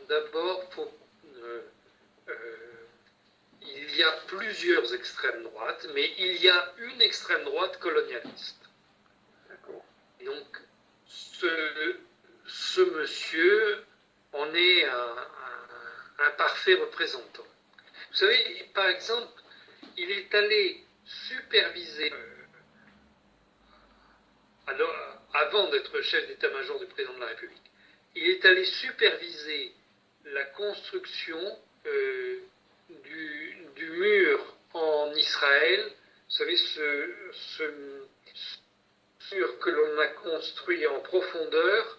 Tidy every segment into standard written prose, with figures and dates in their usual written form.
d'abord, il y a plusieurs extrêmes droites, mais il y a une extrême droite colonialiste. Donc, ce monsieur en est un parfait représentant. Vous savez, par exemple, il est allé superviser, avant d'être chef d'état-major du président de la République, il est allé superviser la construction du mur en Israël. Vous savez, ce mur que l'on a construit en profondeur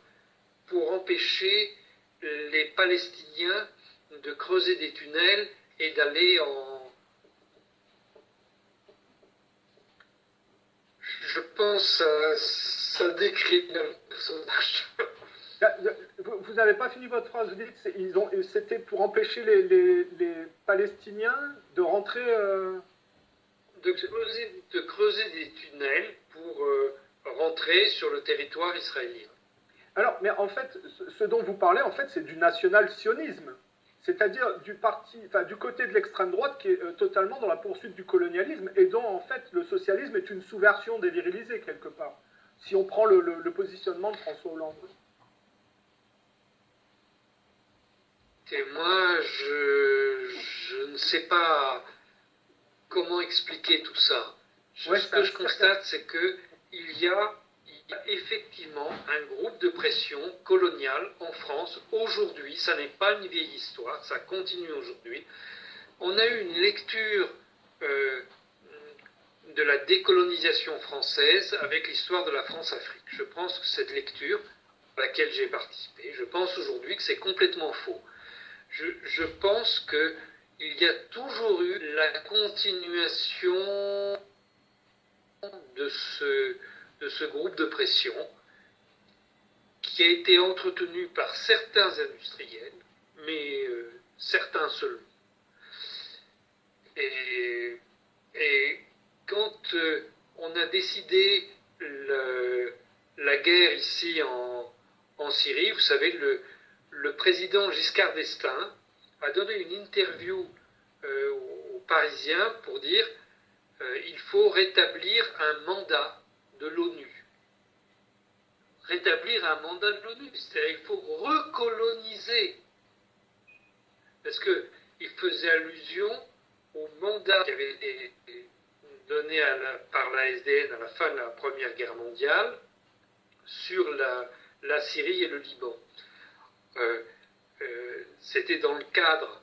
pour empêcher les Palestiniens de creuser des tunnels et d'aller en... Je pense que ça décrit le personnage. Vous n'avez pas fini votre phrase, vous dites c'était pour empêcher les Palestiniens de rentrer... De creuser des tunnels pour rentrer sur le territoire israélien. Alors, mais en fait, ce dont vous parlez, en fait, c'est du national-sionisme. C'est-à-dire du côté de l'extrême droite qui est totalement dans la poursuite du colonialisme et dont, en fait, le socialisme est une sous-version dévirilisée, quelque part. Si on prend le positionnement de François Hollande. Et moi, je ne sais pas comment expliquer tout ça. Ce que je constate, c'est qu'il y a effectivement un groupe de pression coloniale en France aujourd'hui. Ça n'est pas une vieille histoire, ça continue aujourd'hui. On a eu une lecture de la décolonisation française avec l'histoire de la France-Afrique. Je pense que cette lecture à laquelle j'ai participé, je pense aujourd'hui que c'est complètement faux. Je pense qu'il y a toujours eu la continuation de ce groupe de pression qui a été entretenu par certains industriels, mais certains seulement. Et quand on a décidé la guerre ici en Syrie, vous savez, le président Giscard d'Estaing a donné une interview aux Parisiens pour dire il faut rétablir un mandat de l'ONU. Rétablir un mandat de l'ONU, c'est-à-dire qu'il faut recoloniser. Parce qu'il faisait allusion au mandat qui avait été donné par la SDN à la fin de la Première Guerre mondiale sur la Syrie et le Liban. C'était dans le cadre,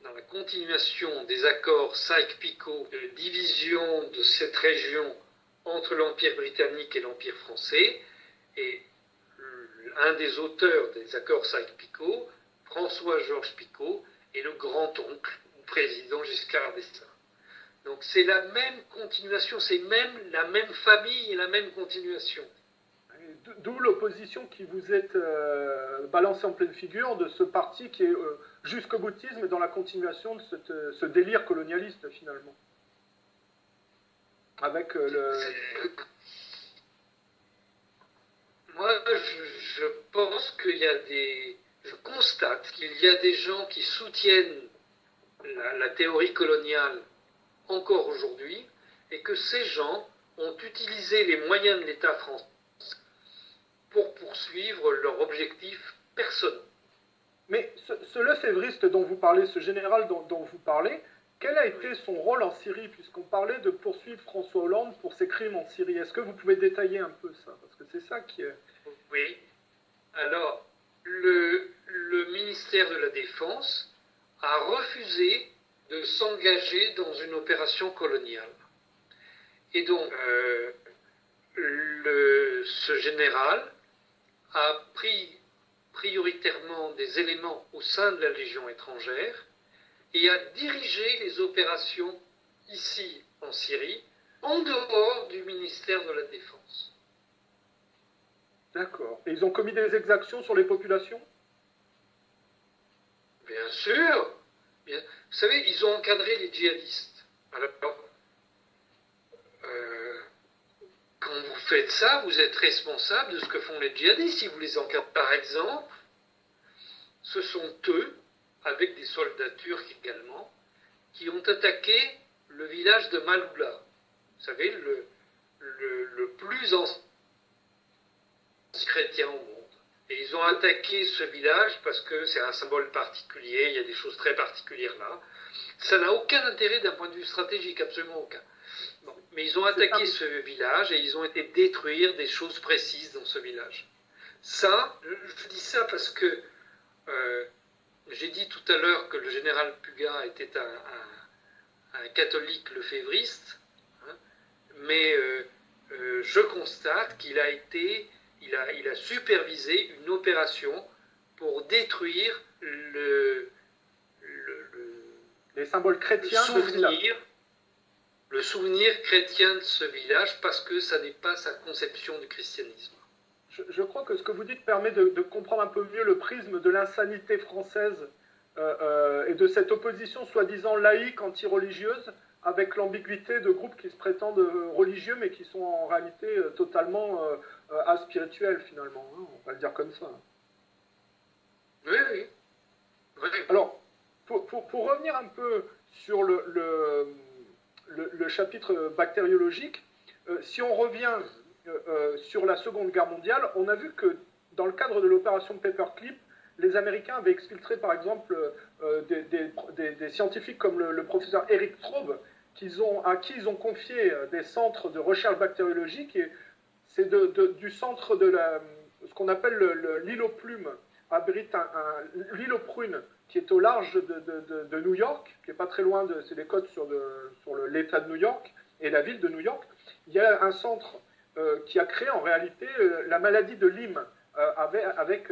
dans la continuation des accords Sykes-Picot, de division de cette région entre l'Empire britannique et l'Empire français, et un des auteurs des accords Sykes-Picot, François-Georges Picot, est le grand-oncle du président Giscard d'Estaing. Donc c'est la même continuation, c'est même la même famille et la même continuation. D'où l'opposition qui vous est balancée en pleine figure de ce parti qui est jusqu'au boutisme dans la continuation de ce délire colonialiste finalement. Avec Moi, je pense qu'il y a je constate qu'il y a des gens qui soutiennent la théorie coloniale encore aujourd'hui, et que ces gens ont utilisé les moyens de l'État français pour poursuivre leurs objectifs personnels. Mais ce lefévriste dont vous parlez, ce général dont vous parlez, quel a été son rôle en Syrie, puisqu'on parlait de poursuivre François Hollande pour ses crimes en Syrie? Est-ce que vous pouvez détailler un peu ça? Parce que c'est ça qui est... Oui. Alors, le ministère de la Défense a refusé de s'engager dans une opération coloniale. Et donc, ce général a pris prioritairement des éléments au sein de la Légion étrangère et a dirigé les opérations ici en Syrie, en dehors du ministère de la Défense. D'accord. Et ils ont commis des exactions sur les populations? Bien sûr. Vous savez, ils ont encadré les djihadistes. Alors, quand vous faites ça, vous êtes responsable de ce que font les djihadistes si vous les encadrez. Par exemple, ce sont eux, avec des soldats turcs également, qui ont attaqué le village de Maloula. Vous savez, le plus ancien chrétien au monde. Et ils ont attaqué ce village parce que c'est un symbole particulier, il y a des choses très particulières là. Ça n'a aucun intérêt d'un point de vue stratégique, absolument aucun. Bon, mais ils ont attaqué ce village et ils ont été détruire des choses précises dans ce village. Ça, je dis ça parce que j'ai dit tout à l'heure que le général Puga était un catholique lefévriste, hein, mais je constate qu'il a été, il a supervisé une opération pour détruire les symboles chrétiens le souvenir chrétien de ce village, parce que ça n'est pas sa conception du christianisme. Je crois que ce que vous dites permet de comprendre un peu mieux le prisme de l'insanité française et de cette opposition soi-disant laïque, anti-religieuse, avec l'ambiguïté de groupes qui se prétendent religieux, mais qui sont en réalité totalement aspirituels, finalement. Hein, on va le dire comme ça. Oui, oui. Oui. Alors, pour revenir un peu sur le chapitre bactériologique, si on revient sur la Seconde Guerre mondiale, on a vu que dans le cadre de l'opération Paperclip, les Américains avaient exfiltré par exemple des scientifiques comme le professeur Eric Traube, à qui ils ont confié des centres de recherche bactériologique, et c'est du centre de ce qu'on appelle l'île aux plumes, abrite l'île aux prunes, qui est au large de New York, qui n'est pas très loin c'est les côtes sur l'État de New York et la ville de New York. Il y a un centre qui a créé en réalité la maladie de Lyme, avec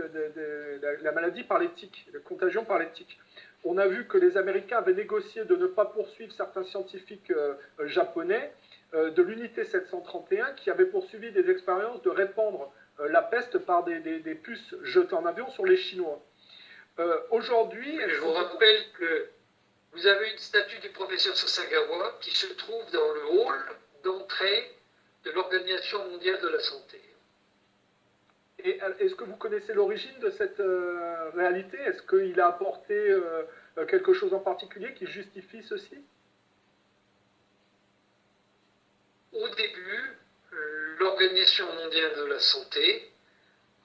la maladie par les tiques, la contagion par les tiques. On a vu que les Américains avaient négocié de ne pas poursuivre certains scientifiques japonais de l'unité 731 qui avaient poursuivi des expériences de répandre la peste par des puces jetées en avion sur les Chinois. Aujourd'hui... Je vous rappelle que vous avez une statue du professeur Sasagawa qui se trouve dans le hall d'entrée de l'Organisation mondiale de la santé. Et est-ce que vous connaissez l'origine de cette réalité? Est-ce qu'il a apporté quelque chose en particulier qui justifie ceci? Au début, l'Organisation mondiale de la santé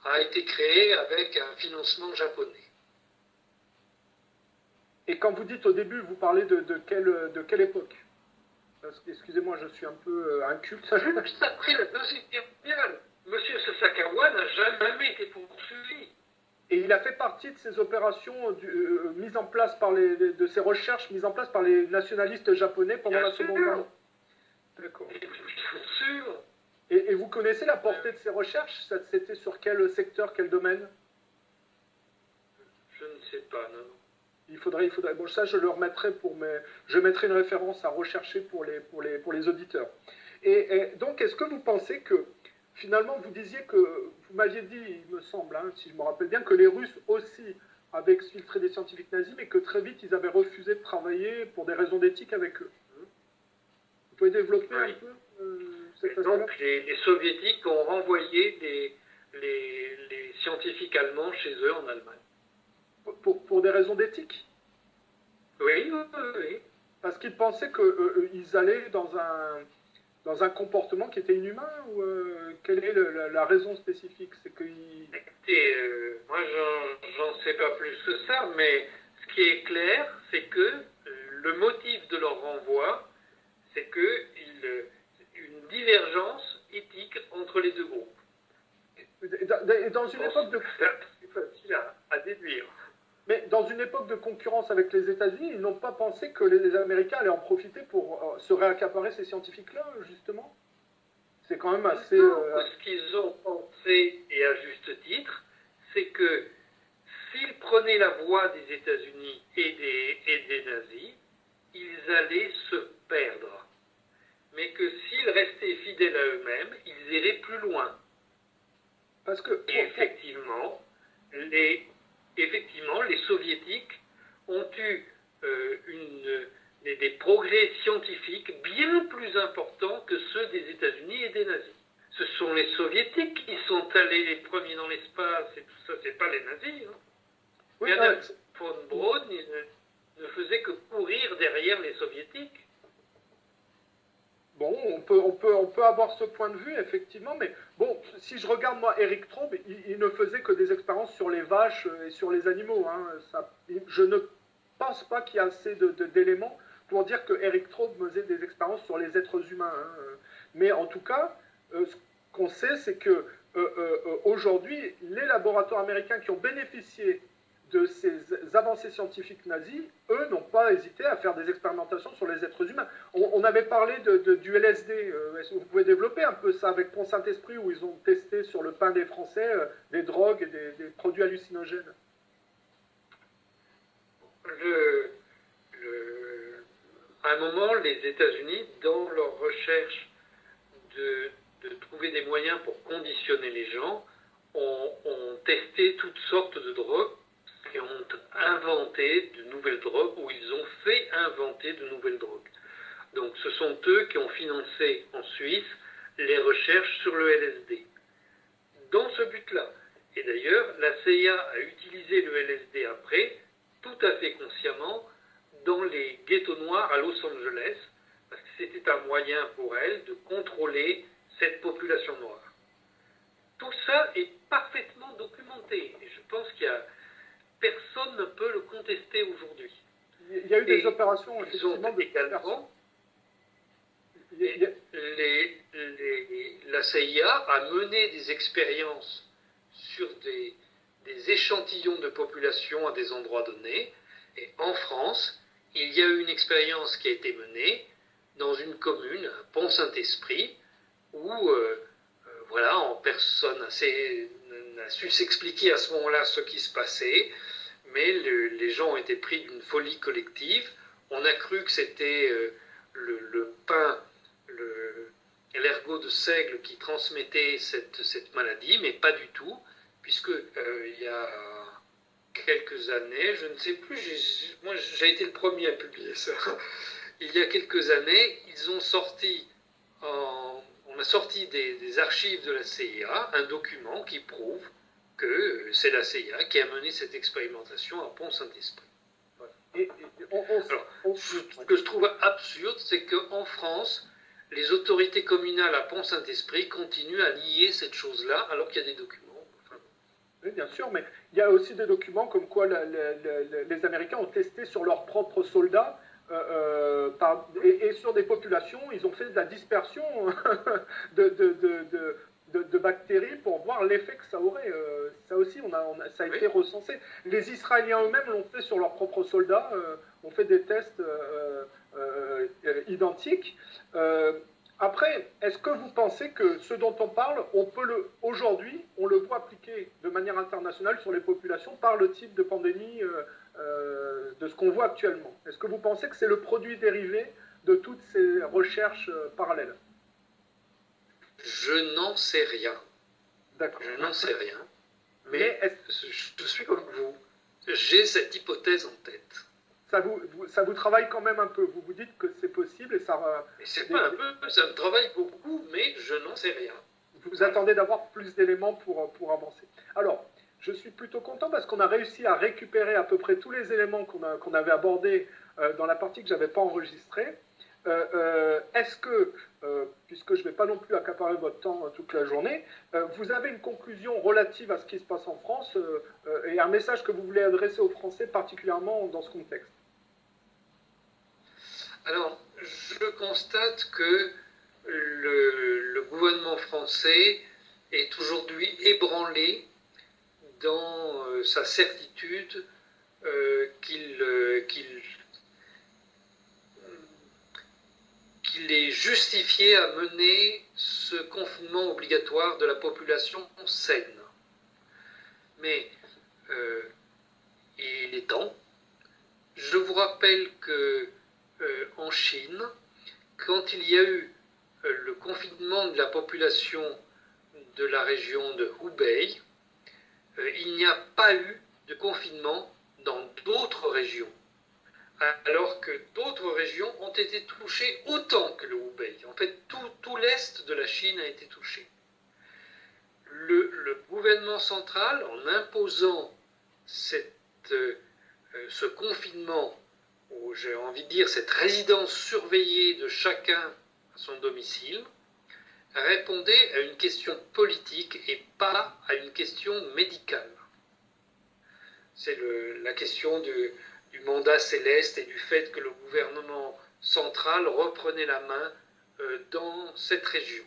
a été créée avec un financement japonais. Et quand vous dites au début, vous parlez de quelle époque? Excusez-moi, je suis un peu inculte. Juste après la Deuxième Guerre mondiale. Monsieur Sasakawa n'a jamais été poursuivi. Et il a fait partie de ces opérations mises en place de ces recherches mises en place par les nationalistes japonais pendant la Seconde Guerre. D'accord. Bien sûr. Et vous connaissez la portée de ces recherches? C'était sur quel secteur, quel domaine? Je ne sais pas, non. Il faudrait. Bon, ça, je le remettrai je mettrai une référence à rechercher pour les auditeurs. Et donc, est-ce que vous pensez que finalement, vous disiez que, vous m'aviez dit, il me semble, hein, si je me rappelle bien, que les Russes aussi avaient exfiltré des scientifiques nazis, mais que très vite, ils avaient refusé de travailler pour des raisons d'éthique avec eux. Vous pouvez développer un peu cette aspect-là? Donc, les soviétiques ont renvoyé les scientifiques allemands chez eux en Allemagne. Pour des raisons d'éthique? Oui. Parce qu'ils pensaient qu'ils allaient dans un comportement qui était inhumain, ou quelle est la raison spécifique? C'est Écoutez, moi j'en sais pas plus que ça, mais ce qui est clair, c'est que le motif de leur renvoi, c'est une divergence éthique entre les deux groupes. Et dans une époque de... C'est facile à déduire. Mais dans une époque de concurrence avec les États-Unis, ils n'ont pas pensé que les Américains allaient en profiter pour se réaccaparer ces scientifiques-là, justement? C'est quand même assez... Ce qu'ils ont pensé, et à juste titre, c'est que s'ils prenaient la voie des États-Unis et des nazis, ils allaient se perdre. Mais que s'ils restaient fidèles à eux-mêmes, ils iraient plus loin. Parce que... Et effectivement, les soviétiques ont eu des progrès scientifiques bien plus importants que ceux des États-Unis et des nazis. Ce sont les soviétiques qui sont allés les premiers dans l'espace et tout ça, c'est pas les nazis. Hein. Oui, Werner von Braun ne faisait que courir derrière les soviétiques. bon, on peut avoir ce point de vue, effectivement, mais bon, si je regarde, moi, Eric Traub, il ne faisait que des expériences sur les vaches et sur les animaux. Hein. Je ne pense pas qu'il y a assez d'éléments pour dire que Eric Traub faisait des expériences sur les êtres humains. Hein. Mais en tout cas, ce qu'on sait, c'est que aujourd'hui, les laboratoires américains qui ont bénéficié de ces avancées scientifiques nazies, eux n'ont pas hésité à faire des expérimentations sur les êtres humains. On avait parlé du LSD. Est-ce que vous pouvez développer un peu ça avec Pont Saint-Esprit, où ils ont testé sur le pain des Français des drogues et des produits hallucinogènes? À un moment, les États-Unis, dans leur recherche de trouver des moyens pour conditionner les gens, ont testé toutes sortes de drogues et ont inventé de nouvelles drogues, ou ils ont fait inventer de nouvelles drogues. Donc ce sont eux qui ont financé en Suisse les recherches sur le LSD. Dans ce but-là. Et d'ailleurs, la CIA a utilisé le LSD après, tout à fait consciemment, dans les ghettos noirs à Los Angeles, parce que c'était un moyen pour elle de contrôler cette population noire. Tout ça est parfaitement documenté. Et je pense qu'il y a personne ne peut le contester aujourd'hui. Il y a eu des opérations, effectivement, également. La CIA a mené des expériences sur des échantillons de population à des endroits donnés. Et en France, il y a eu une expérience qui a été menée dans une commune, à Pont-Saint-Esprit, où voilà, personne n'a su s'expliquer à ce moment-là ce qui se passait, mais les gens ont été pris d'une folie collective. On a cru que c'était le pain, l'ergot de seigle qui transmettait cette maladie, mais pas du tout, puisque il y a quelques années, je ne sais plus, moi j'ai été le premier à publier ça, il y a quelques années, on a sorti des archives de la CIA un document qui prouve que c'est la CIA qui a mené cette expérimentation à Pont-Saint-Esprit. Voilà. Alors, ce que je trouve absurde, c'est qu'en France, les autorités communales à Pont-Saint-Esprit continuent à nier cette chose-là, alors qu'il y a des documents. Oui, bien sûr, mais il y a aussi des documents comme quoi les Américains ont testé sur leurs propres soldats et sur des populations, ils ont fait de la dispersion de bactéries pour voir l'effet que ça aurait. Ça aussi, ça a été recensé. Les Israéliens eux-mêmes l'ont fait sur leurs propres soldats, ont fait des tests identiques. Après, est-ce que vous pensez que ce dont on parle, aujourd'hui, on le voit appliqué de manière internationale sur les populations par le type de pandémie de ce qu'on voit actuellement? Est-ce que vous pensez que c'est le produit dérivé de toutes ces recherches parallèles? Je n'en sais rien. D'accord. Je n'en sais rien. Mais je suis comme vous. J'ai cette hypothèse en tête. Ça vous travaille quand même un peu. Vous vous dites que c'est possible et ça. Et c'est pas un peu, ça me travaille beaucoup, mais je n'en sais rien. Vous attendez d'avoir plus d'éléments pour avancer. Alors, je suis plutôt content parce qu'on a réussi à récupérer à peu près tous les éléments qu'on avait abordés dans la partie que je n'avais pas enregistrée. Est-ce que, puisque je ne vais pas non plus accaparer votre temps toute la journée, vous avez une conclusion relative à ce qui se passe en France et un message que vous voulez adresser aux Français particulièrement dans ce contexte? Alors, je constate que le gouvernement français est aujourd'hui ébranlé dans sa certitude qu'il est justifié à mener ce confinement obligatoire de la population saine. Mais il est temps. Je vous rappelle que en Chine, quand il y a eu le confinement de la population de la région de Hubei, il n'y a pas eu de confinement dans d'autres régions, alors que d'autres régions ont été touchées autant que le Hubei. En fait, tout l'est de la Chine a été touché. Le gouvernement central, en imposant cette ce confinement, ou j'ai envie de dire cette résidence surveillée de chacun à son domicile, répondait à une question politique et pas à une question médicale. C'est la question du mandat céleste et du fait que le gouvernement central reprenait la main dans cette région.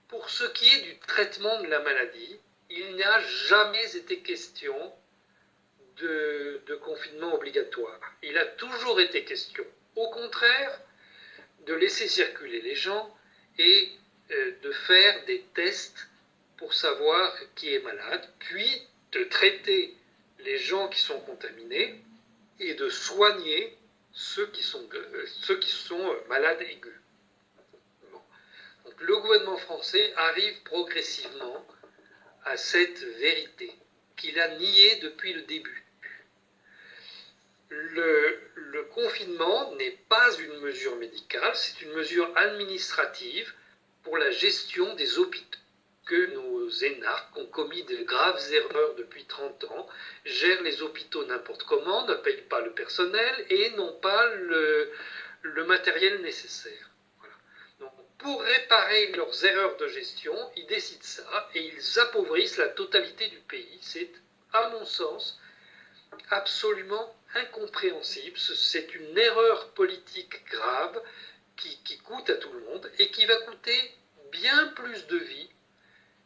Pour ce qui est du traitement de la maladie, il n'a jamais été question de confinement obligatoire. Il a toujours été question, au contraire, de laisser circuler les gens et de faire des tests pour savoir qui est malade, puis de traiter les gens qui sont contaminés et de soigner ceux qui sont malades aigus. Bon. Donc, le gouvernement français arrive progressivement à cette vérité qu'il a niée depuis le début. Le confinement n'est pas une mesure médicale, c'est une mesure administrative pour la gestion des hôpitaux. Que nos énarques ont commis de graves erreurs depuis 30 ans, gèrent les hôpitaux n'importe comment, ne payent pas le personnel et n'ont pas le matériel nécessaire. Voilà. Donc, pour réparer leurs erreurs de gestion, ils décident ça et ils appauvrissent la totalité du pays. C'est, à mon sens, absolument incompréhensible. C'est une erreur politique grave qui coûte à tout le monde et qui va coûter bien plus de vies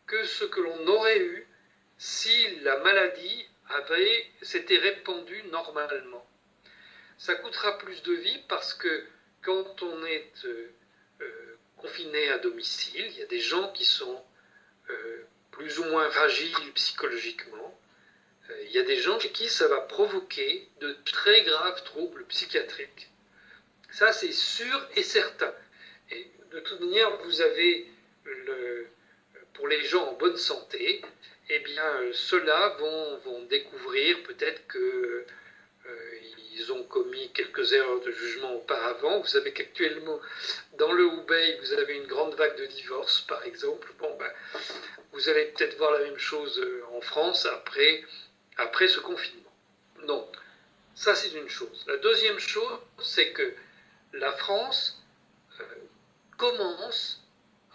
que ce que l'on aurait eu si la maladie s'était répandue normalement. Ça coûtera plus de vie parce que quand on est confiné à domicile, il y a des gens qui sont plus ou moins fragiles psychologiquement. Il y a des gens chez qui ça va provoquer de très graves troubles psychiatriques. Ça, c'est sûr et certain. Et de toute manière, vous avez pour les gens en bonne santé, eh bien, ceux-là vont découvrir peut-être qu'ils ont commis quelques erreurs de jugement auparavant. Vous savez qu'actuellement, dans le Hubei, vous avez une grande vague de divorces, par exemple. Bon, ben, vous allez peut-être voir la même chose en France après ce confinement. Donc, ça c'est une chose. La deuxième chose, c'est que la France commence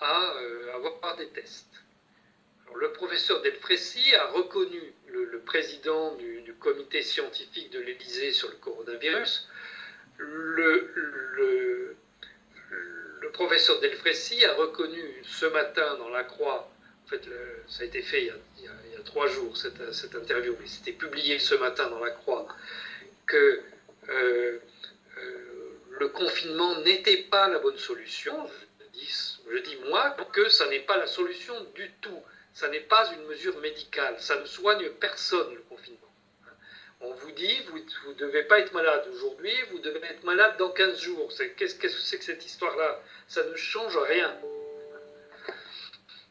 à avoir des tests. Alors, le professeur Delfrécy a reconnu, le président du comité scientifique de l'Élysée sur le coronavirus, le professeur Delfrécy a reconnu ce matin dans La Croix, en fait ça a été fait il y a 3 jours cette interview, mais c'était publié ce matin dans La Croix, que le confinement n'était pas la bonne solution. Je dis moi que ça n'est pas la solution du tout. Ça n'est pas une mesure médicale. Ça ne soigne personne, le confinement. On vous dit, vous ne devez pas être malade aujourd'hui, vous devez être malade dans 15 jours. Qu'est-ce que c'est que cette histoire-là? Ça ne change rien.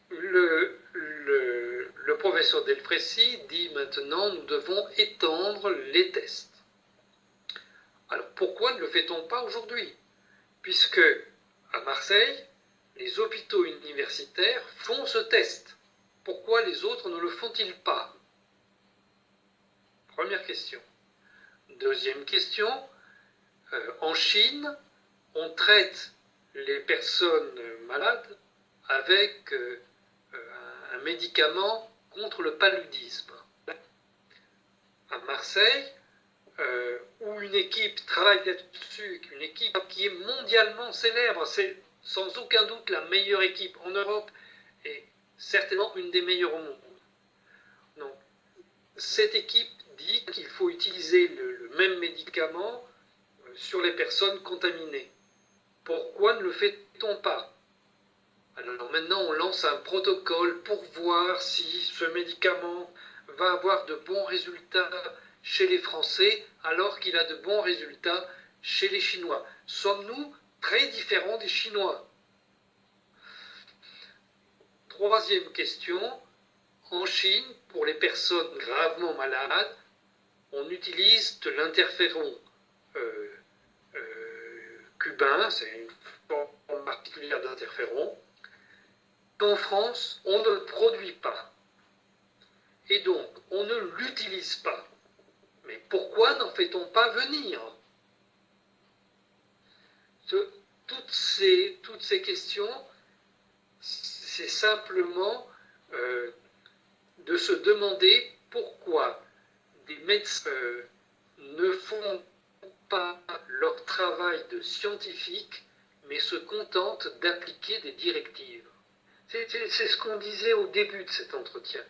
Le professeur Delfrécy dit maintenant, nous devons étendre les tests. Alors pourquoi ne le fait-on pas aujourd'hui? Puisque à Marseille, les hôpitaux universitaires font ce test. Pourquoi les autres ne le font-ils pas? Première question. Deuxième question, en Chine, on traite les personnes malades avec un médicament contre le paludisme. À Marseille, où une équipe travaille là-dessus, une équipe qui est mondialement célèbre, c'est sans aucun doute la meilleure équipe en Europe et certainement une des meilleures au monde. Donc, cette équipe dit qu'il faut utiliser le même médicament sur les personnes contaminées. Pourquoi ne le fait-on pas? Alors maintenant, on lance un protocole pour voir si ce médicament va avoir de bons résultats chez les Français alors qu'il a de bons résultats chez les Chinois. Sommes-nous très différents des Chinois? Troisième question, en Chine, pour les personnes gravement malades, on utilise de l'interféron cubain, c'est une forme particulière d'interféron, qu'en France, on ne le produit pas. Et donc, on ne l'utilise pas. Mais pourquoi pourquoi n'en fait-on pas venir? Toutes ces questions, c'est simplement de se demander pourquoi des médecins ne font pas leur travail de scientifique, mais se contentent d'appliquer des directives. C'est ce qu'on disait au début de cet entretien.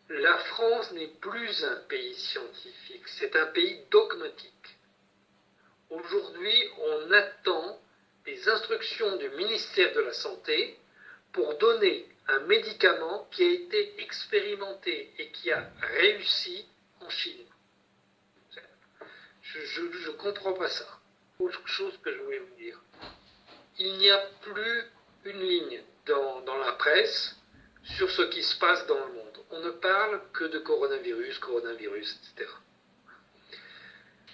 La France n'est plus un pays scientifique, c'est un pays dogmatique. Aujourd'hui, on attend des instructions du ministère de la Santé pour donner un médicament qui a été expérimenté et qui a réussi en Chine. Je ne comprends pas ça. Autre chose que je voulais vous dire. Il n'y a plus une ligne dans la presse sur ce qui se passe dans le monde. On ne parle que de coronavirus, etc.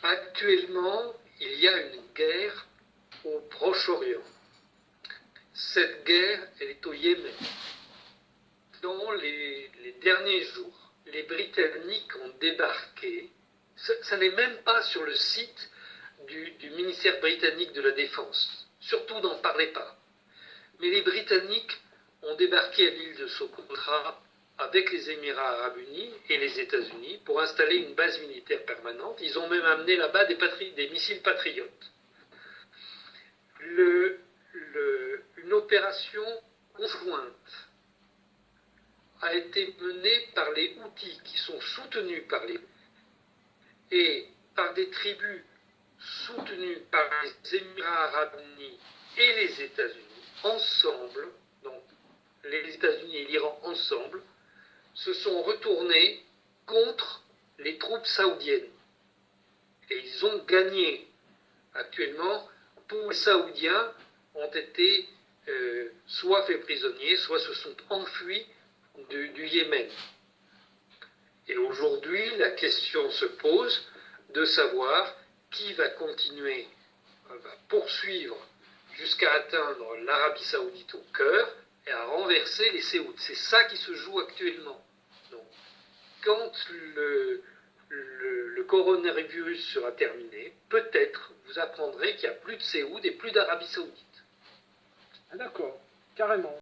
Actuellement, il y a une guerre au Proche-Orient. Cette guerre, elle est au Yémen. Dans les derniers jours, les Britanniques ont débarqué. Ça n'est même pas sur le site du ministère britannique de la Défense. Surtout, n'en parlez pas. Mais les Britanniques ont débarqué à l'île de Socotra avec les Émirats arabes unis et les États-Unis pour installer une base militaire permanente. Ils ont même amené là-bas des missiles patriotes. Une opération conjointe a été menée par les Houthis, qui sont soutenus par les et par des tribus soutenues par les Émirats arabes unis et les États-Unis, ensemble, donc les États-Unis et l'Iran ensemble, se sont retournés contre les troupes saoudiennes. Et ils ont gagné. Actuellement, tous les Saoudiens ont été soit faits prisonniers, soit se sont enfuis du Yémen. Et aujourd'hui, la question se pose de savoir qui va continuer, va poursuivre jusqu'à atteindre l'Arabie Saoudite au cœur et à renverser les Saouds. C'est ça qui se joue actuellement. Donc, quand le coronavirus sera terminé, peut-être vous apprendrez qu'il n'y a plus de Saouds et plus d'Arabie Saoudite. Ah d'accord, carrément.